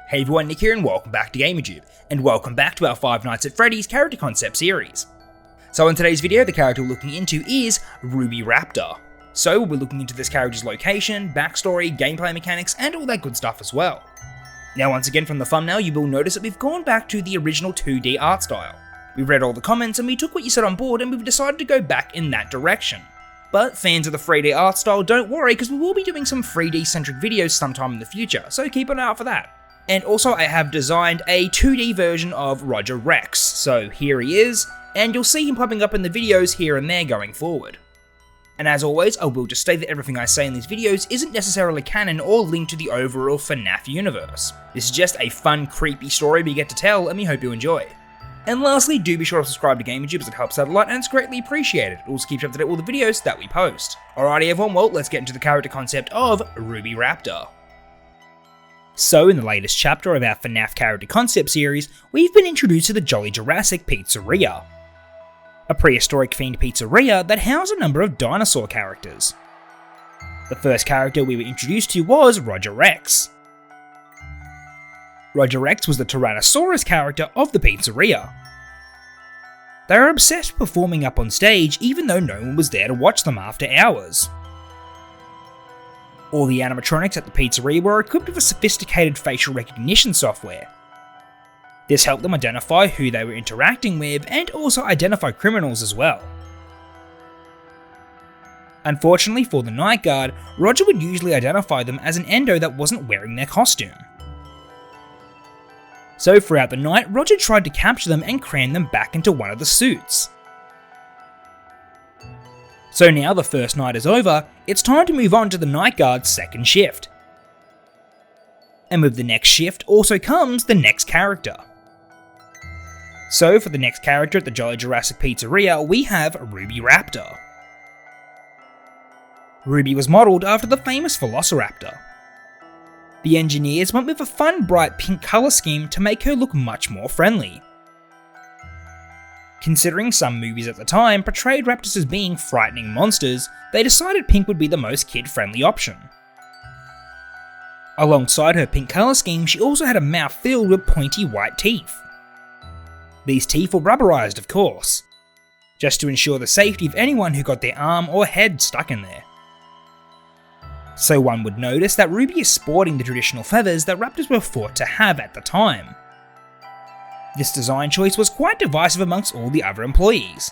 Hey everyone, Nick here and welcome back to GamerTube, and welcome back to our Five Nights at Freddy's character concept series. So in today's video, the character we're looking into is Ruby Raptor. So we'll be looking into this character's location, backstory, gameplay mechanics, and all that good stuff as well. Now once again from the thumbnail, you will notice that we've gone back to the original 2D art style. We read all the comments and we took what you said on board and we've decided to go back in that direction. But fans of the 3D art style, don't worry because we will be doing some 3D centric videos sometime in the future, so keep an eye out for that. And also I have designed a 2D version of Roger Rex, so here he is, and you'll see him popping up in the videos here and there going forward. And as always, I will just state that everything I say in these videos isn't necessarily canon or linked to the overall FNAF universe. This is just a fun, creepy story we get to tell, and we hope you enjoy. And lastly, do be sure to subscribe to GamerTube as it helps out a lot and it's greatly appreciated. It also keeps you up to date with all the videos that we post. Alrighty everyone, well let's get into the character concept of Ruby Raptor. So in the latest chapter of our FNAF character concept series, we've been introduced to the Jolly Jurassic Pizzeria. A prehistoric themed pizzeria that housed a number of dinosaur characters. The first character we were introduced to was Roger Rex. Roger Rex was the Tyrannosaurus character of the pizzeria. They were obsessed with performing up on stage even though no one was there to watch them after hours. All the animatronics at the pizzeria were equipped with a sophisticated facial recognition software. This helped them identify who they were interacting with and also identify criminals as well. Unfortunately for the night guard, Roger would usually identify them as an endo that wasn't wearing their costume. So throughout the night, Roger tried to capture them and cram them back into one of the suits. So now the first night is over, it's time to move on to the night guard's second shift. And with the next shift also comes the next character. So for the next character at the Jolly Jurassic Pizzeria, we have Ruby Raptor. Ruby was modelled after the famous Velociraptor. The engineers went with a fun bright pink colour scheme to make her look much more friendly. Considering some movies at the time portrayed raptors as being frightening monsters, they decided pink would be the most kid-friendly option. Alongside her pink colour scheme, she also had a mouth filled with pointy white teeth. These teeth were rubberized, of course, just to ensure the safety of anyone who got their arm or head stuck in there. So one would notice that Ruby is sporting the traditional feathers that raptors were thought to have at the time. This design choice was quite divisive amongst all the other employees.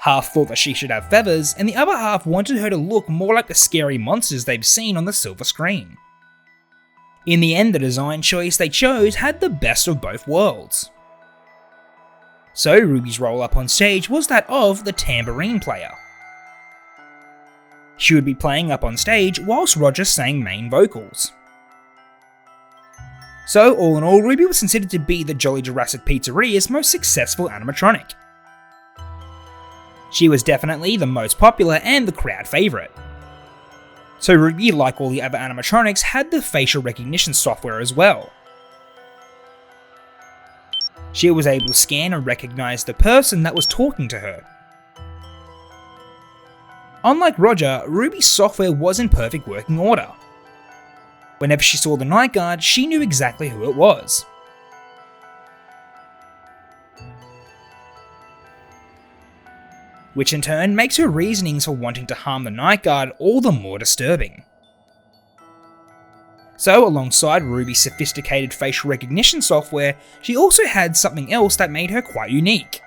Half thought that she should have feathers, and the other half wanted her to look more like the scary monsters they've seen on the silver screen. In the end, the design choice they chose had the best of both worlds. So Ruby's role up on stage was that of the tambourine player. She would be playing up on stage whilst Roger sang main vocals. So all in all, Ruby was considered to be the Jolly Jurassic Pizzeria's most successful animatronic. She was definitely the most popular and the crowd favourite. So Ruby, like all the other animatronics, had the facial recognition software as well. She was able to scan and recognise the person that was talking to her. Unlike Roger, Ruby's software was in perfect working order. Whenever she saw the night guard, she knew exactly who it was. Which in turn makes her reasonings for wanting to harm the night guard all the more disturbing. So alongside Ruby's sophisticated facial recognition software, she also had something else that made her quite unique.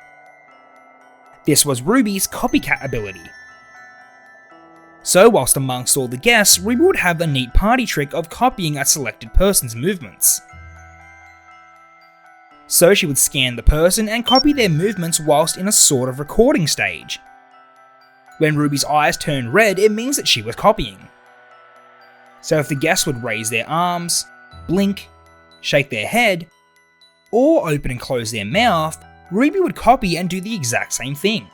This was Ruby's copycat ability. So whilst amongst all the guests, Ruby would have the neat party trick of copying a selected person's movements. So she would scan the person and copy their movements whilst in a sort of recording stage. When Ruby's eyes turned red, it means that she was copying. So if the guests would raise their arms, blink, shake their head, or open and close their mouth, Ruby would copy and do the exact same thing.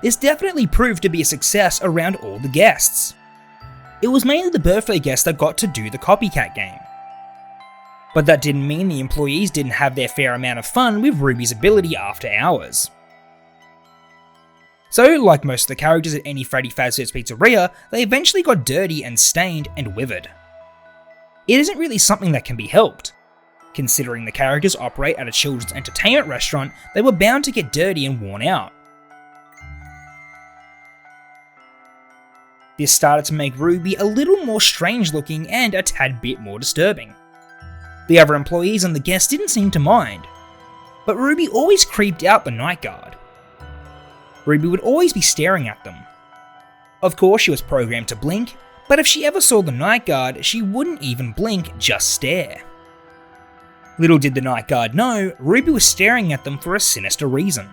This definitely proved to be a success around all the guests. It was mainly the birthday guests that got to do the copycat game. But that didn't mean the employees didn't have their fair amount of fun with Ruby's ability after hours. So, like most of the characters at any Freddy Fazbear's pizzeria, they eventually got dirty and stained and withered. it isn't really something that can be helped. Considering the characters operate at a children's entertainment restaurant, they were bound to get dirty and worn out. This started to make Ruby a little more strange looking and a tad bit more disturbing. The other employees and the guests didn't seem to mind, but Ruby always creeped out the night guard. Ruby would always be staring at them. Of course, she was programmed to blink, but if she ever saw the night guard, she wouldn't even blink, just stare. Little did the night guard know, Ruby was staring at them for a sinister reason.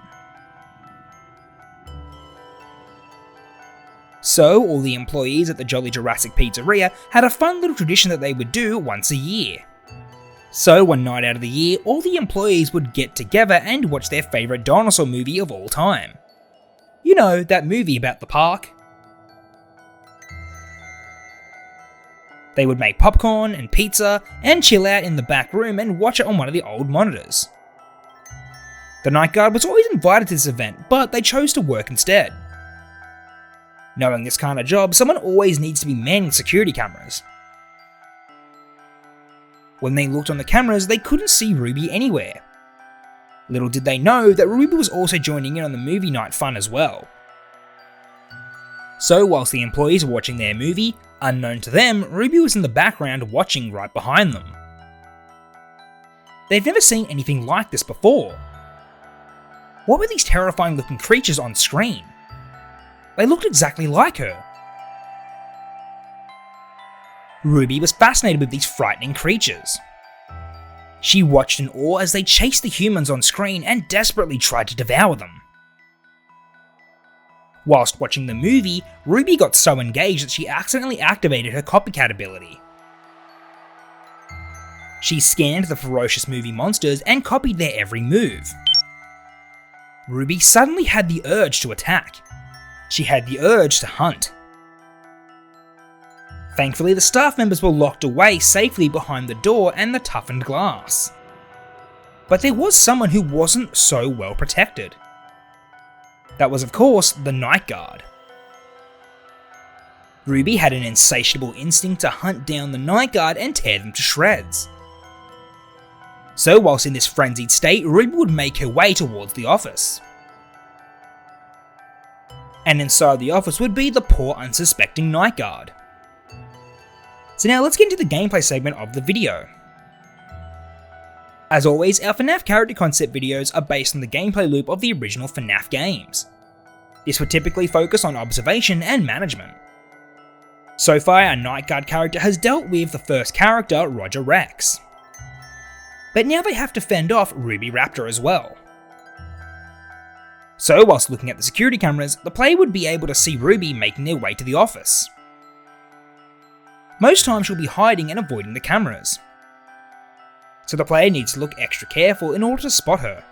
So, all the employees at the Jolly Jurassic Pizzeria had a fun little tradition that they would do once a year. So, one night out of the year, all the employees would get together and watch their favourite dinosaur movie of all time. You know, that movie about the park. They would make popcorn and pizza and chill out in the back room and watch it on one of the old monitors. The night guard was always invited to this event, but they chose to work instead. Knowing this kind of job, someone always needs to be manning security cameras. When they looked on the cameras, they couldn't see Ruby anywhere. Little did they know that Ruby was also joining in on the movie night fun as well. So whilst the employees were watching their movie, unknown to them, Ruby was in the background watching right behind them. They've never seen anything like this before. What were these terrifying looking creatures on screen? They looked exactly like her. Ruby was fascinated with these frightening creatures. She watched in awe as they chased the humans on screen and desperately tried to devour them. Whilst watching the movie, Ruby got so engaged that she accidentally activated her copycat ability. She scanned the ferocious movie monsters and copied their every move. Ruby suddenly had the urge to attack. She had the urge to hunt. Thankfully, the staff members were locked away safely behind the door and the toughened glass. But there was someone who wasn't so well protected. That was, of course, the night guard. Ruby had an insatiable instinct to hunt down the night guard and tear them to shreds. So whilst in this frenzied state, Ruby would make her way towards the office. And inside the office would be the poor unsuspecting night guard. So now let's get into the gameplay segment of the video. As always, our FNAF character concept videos are based on the gameplay loop of the original FNAF games. This would typically focus on observation and management. So far, our night guard character has dealt with the first character, Roger Rex. But now they have to fend off Ruby Raptor as well. So whilst looking at the security cameras, the player would be able to see Ruby making their way to the office. Most times she'll be hiding and avoiding the cameras. So the player needs to look extra careful in order to spot her.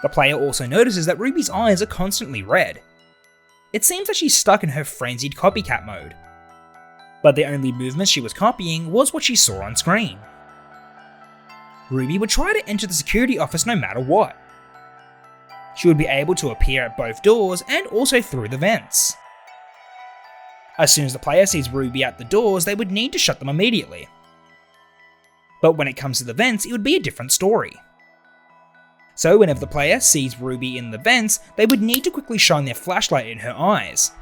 The player also notices that Ruby's eyes are constantly red. It seems that she's stuck in her frenzied copycat mode. But the only movements she was copying was what she saw on screen. Ruby would try to enter the security office no matter what. She would be able to appear at both doors and also through the vents. As soon as the player sees Ruby at the doors, they would need to shut them immediately. But when it comes to the vents, it would be a different story. So whenever the player sees Ruby in the vents, they would need to quickly shine their flashlight in her eyes.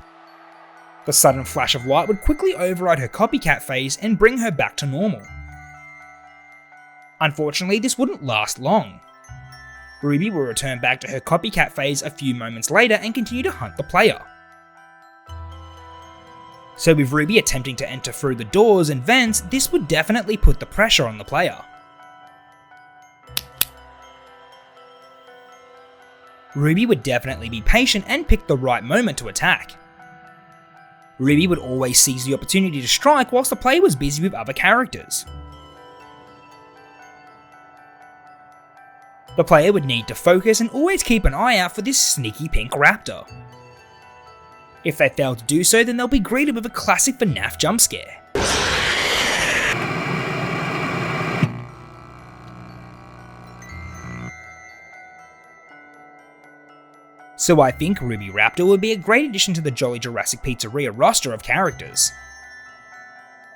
The sudden flash of light would quickly override her copycat phase and bring her back to normal. Unfortunately, this wouldn't last long. Ruby will return back to her copycat phase a few moments later and continue to hunt the player. So with Ruby attempting to enter through the doors and vents, this would definitely put the pressure on the player. Ruby would definitely be patient and pick the right moment to attack. Ruby would always seize the opportunity to strike whilst the player was busy with other characters. The player would need to focus and always keep an eye out for this sneaky pink raptor. If they fail to do so, then they'll be greeted with a classic FNAF jump scare. So I think Ruby Raptor would be a great addition to the Jolly Jurassic Pizzeria roster of characters.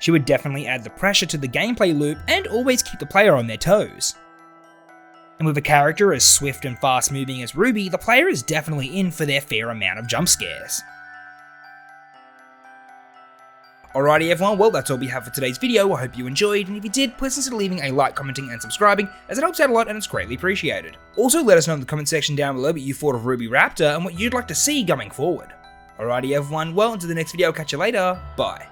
She would definitely add the pressure to the gameplay loop and always keep the player on their toes. And with a character as swift and fast moving as Ruby, the player is definitely in for their fair amount of jump scares. Alrighty everyone, well that's all we have for today's video. I hope you enjoyed, and if you did, please consider leaving a like, commenting and subscribing, as it helps out a lot and it's greatly appreciated. Also let us know in the comment section down below what you thought of Ruby Raptor and what you'd like to see going forward. Alrighty everyone, well until the next video, catch you later, bye.